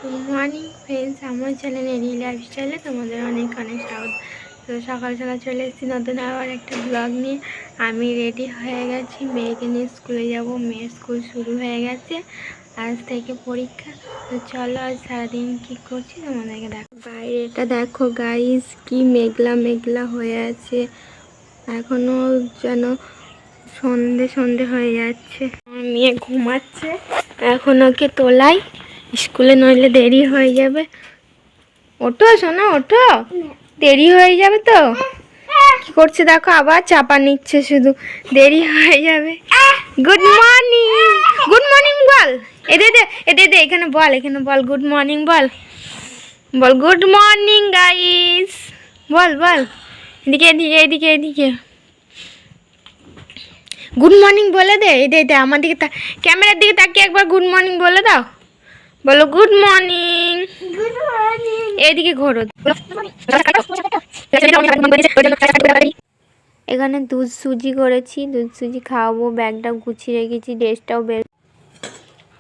Good morning friends, আমার চ্যানেলে reel লাইফস্টাইলে তোমাদের অনেক অনেক স্বাগত। তো সকাল সকাল চলে এসেছি নতুন আবার একটা ব্লগ নিয়ে। আমি রেডি হয়ে গেছি, মেয়েকে নিয়ে স্কুলে যাব। মেয়ের স্কুল শুরু হয়ে গেছে, আজ থেকে পরীক্ষা। তো চলো আজ সারাদিন কী করছি তোমাদেরকে দেখো। বাইরেটা দেখো গাইস, কি মেঘলা মেঘলা হয়ে আছে, এখনও যেন সন্ধে সন্ধে হয়ে যাচ্ছে। আমার মেয়ে ঘুমাচ্ছে, এখন ওকে তোলাই, স্কুলে নইলে দেরি হয়ে যাবে। ওঠো সোনা ওঠো, দেরি হয়ে যাবে তো। কি করছে দেখো, আবার চাপা নিচ্ছে, শুধু দেরি হয়ে যাবে। গুড মর্নিং, গুড মর্নিং বল। এদে দে এদে দে, এখানে বল, এখানে বল, গুড মর্নিং বল, বল গুড মর্নিং গাইস, বল বল। এদিকে এদিকে এদিকে এদিকে গুড মর্নিং বলে দে। দে আমার দিকে, ক্যামেরার দিকে তাকিয়ে একবার গুড মর্নিং বলে দাও। বলো গুড মর্নিং। এদিকে ঘোরো। এখানে দুধ সুজি করেছি, দুধ সুজি খাওয়াবো। ব্যাগটা গুছিয়ে রেখেছি, ড্রেসটাও বের।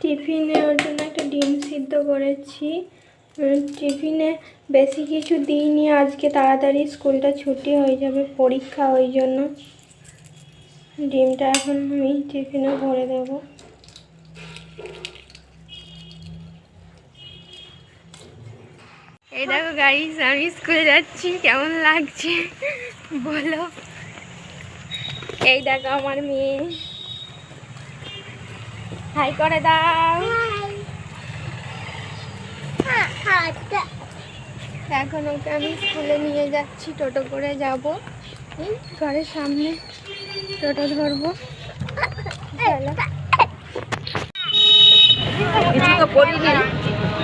টিফিনে ওর জন্য একটা ডিম সিদ্ধ করেছি। টিফিনে বেশি কিছু দিইনি আজকে, তাড়াতাড়ি স্কুলটা ছুটি হয়ে যাবে, পরীক্ষা, ওই জন্য ডিমটা এখন আমি টিফিনে ভরে দেবো। এই দেখো গাইস, আমি স্কুলে যাচ্ছি, কেমন লাগছে বলো। এই দেখো আমার মেয়ে, হাই করে দাও। এখন ওকে আমি স্কুলে নিয়ে যাচ্ছি, টোটো করে যাব। ঘরের সামনে টোটো ধরবো।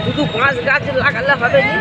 শুধু বাঁশ গাছ লাগালে হবে না।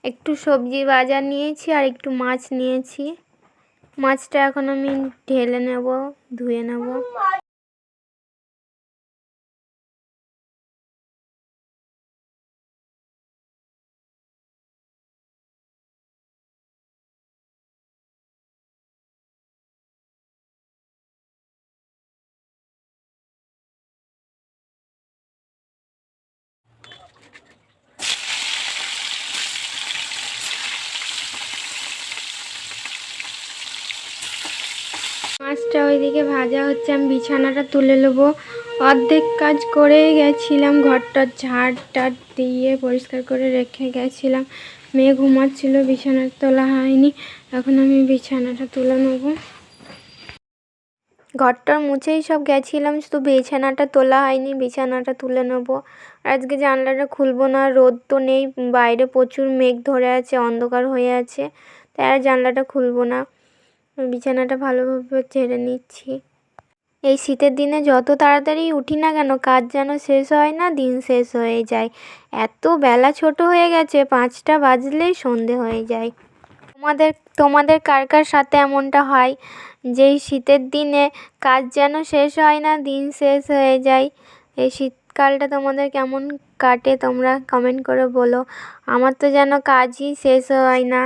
একটু সবজি বাজার নিয়েছি আর একটু মাছ নিয়েছি। মাছটা এখন আমি ঢেলে নেব, ধুয়ে নেব। মাছটা ওইদিকে ভাজা হচ্ছে, আমি বিছানাটা তুলে নেবো। অর্ধেক কাজ করে গেছিলাম, ঘরটা ঝাড় টাড় দিয়ে পরিষ্কার করে রেখে গেছিলাম। মেয়ে ঘুমাচ্ছিল, বিছানা তোলা হয়নি, এখন আমি বিছানাটা তুলে নেবো। ঘরটা মুছেই সব গেছিলাম, শুধু বিছানাটা তোলা হয়নি, বিছানাটা তুলে নেবো। আজকে জানলাটা খুলবো না, রোদ তো নেই, বাইরে প্রচুর মেঘ ধরে আছে, অন্ধকার হয়ে আছে, তাই আর জানলাটা খুলবো না। বিছানাটা ভালোভাবে ঝেড়ে নিচ্ছি। এই শীতের দিনে যত তাড়াতাড়ি উঠি না কেন, কাজ যেন শেষ হয় না, দিন শেষ হয়ে যায়। এত বেলা ছোট হয়ে গেছে, 5টা বাজলেই সন্ধে হয়ে যায়। তোমাদের কার কার সাথে এমনটা হয়, যেই শীতের দিনে কাজ যেন শেষ হয় না, দিন শেষ হয়ে যায়? এই শীতকালটা তোমাদের কেমন কাটে তোমরা কমেন্ট করে বলো। আমার তো যেন কাজই শেষ হয় না,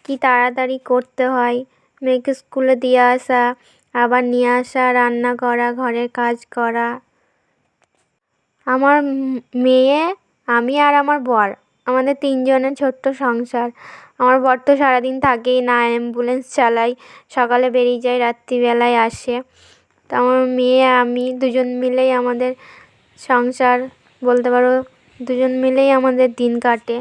কি তাড়াতাড়ি করতে হয়। মেয়েকে স্কুলে দিয়ে আসা, আবার নিয়ে আসা, রান্না করা, ঘরের কাজ করা। আমার মেয়ে, আমি আর আমার বর, আমাদের 3 জনের ছোট্ট সংসার। আমার বর তো সারাদিন থাকেই না, অ্যাম্বুলেন্স চালাই, সকালে বেরিয়ে যায়, রাত্রিবেলায় আসে। তো আমার মেয়ে আমি দুজন মিলেই আমাদের সংসার বলতে পারো, দুজন মিলেই আমাদের দিন কাটে।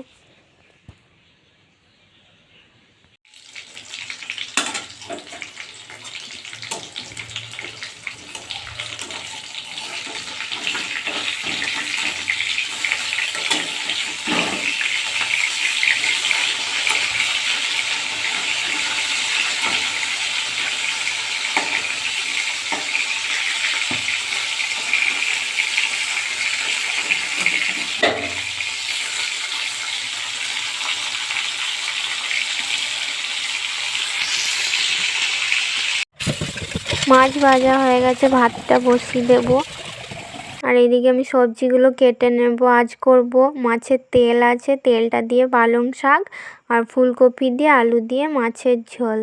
মাছ ভাজা হয়ে গেছে, ভাতটা বসিয়ে দেবো। আর এদিকে আমি সবজিগুলো কেটে নেব। আজ করব মাছের তেল আছে, তেলটা দিয়ে পালং শাক আর ফুলকপি দিয়ে আলু দিয়ে মাছের ঝোল।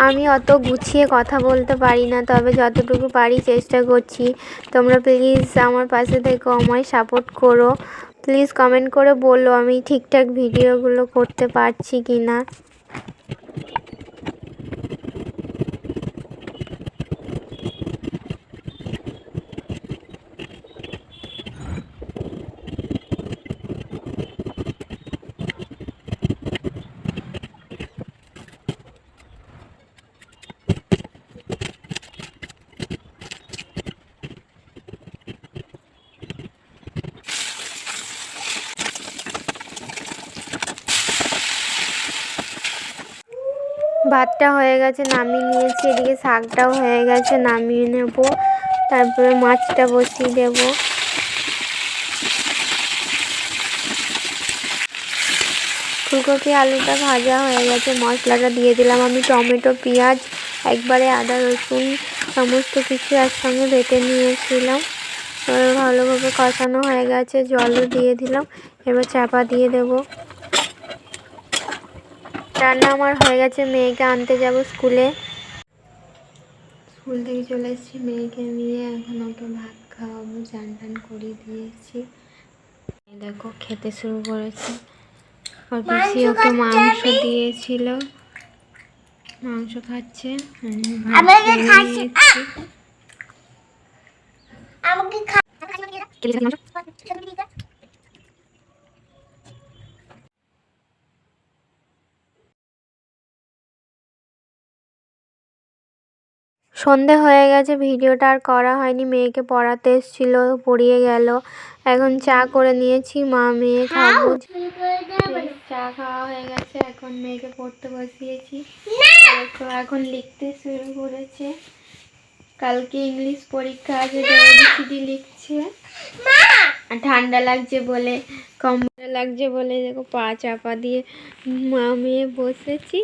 আমি অত গুছিয়ে কথা বলতে পারি না, তবে যতটুকু পারি চেষ্টা করছি। তোমরা প্লিজ আমার পাশে থেকো, আমায় সাপোর্ট করো। প্লিজ কমেন্ট করে বলো আমি ঠিকঠাক ভিডিওগুলো করতে পারছি কি না। ভাতটা হয়ে গেছে, নামিয়ে নিয়েছি। এদিকে শাকটাও হয়ে গেছে, নামিয়ে নেব। তারপরে মাছটা বসিয়ে দেব। ফুলকপি আলুটা ভাজা হয়ে গেছে, মশলাটা দিয়ে দিলাম আমি। টমেটো, পেঁয়াজ, একবারে আদা রসুন সমস্ত কিছু একসঙ্গে বেটে নিয়েছিলাম। এবার ভালোভাবে কষানো হয়ে গেছে, জলও দিয়ে দিলাম। এবার চাপা দিয়ে দেব। রান্না আমার হয়ে গেছে, মেয়েকে আনতে যাব স্কুলে। স্কুল থেকে চলে এসেছি, মেয়েকে নিয়ে এখন ওকে ভাত খাওয়াবো। চান টান করিয়ে দিয়েছি। দেখো খেতে শুরু করেছে। আর পিসি ওকে মাংস দিয়েছিল, মাংস খাচ্ছে। সন্ধে হয়ে গেছে, ভিডিওটা আর করা হয়নি। মেয়েকে পড়াতে এসেছিল, পড়িয়ে গেল। এখন চা করে নিয়েছি, মা মেয়ে খাবো। চা খাওয়া হয়ে গেছে, এখন মেয়েকে পড়তে বসিয়েছি। এখন লিখতে শুরু করেছে। কালকে ইংলিশ পরীক্ষা আছে, ABCD লিখছে। ঠান্ডা লাগছে বলে, কম্বল লাগছে বলে দেখো পা চাপা দিয়ে মা মেয়ে বসেছি।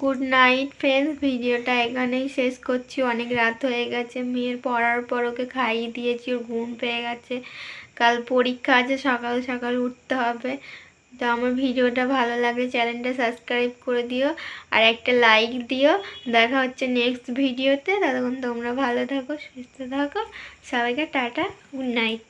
গুড নাইট ফ্রেন্ডস, ভিডিওটা এখানেই শেষ করছি। অনেক রাত হয়ে গেছে। মেয়ের পড়ার পর ওকে খাইয়ে দিয়েছি, ওর ঘুম পেয়ে গেছে। কাল পরীক্ষা আছে, সকাল সকাল উঠতে হবে। তো আমার ভিডিওটা ভালো লাগলে চ্যানেলটা সাবস্ক্রাইব করে দিও আর একটা লাইক দিও। দেখা হচ্ছে নেক্সট ভিডিওতে। ততক্ষণ তোমরা ভালো থাকো, সুস্থ থাকো। সবাইকে টাটা, গুড নাইট।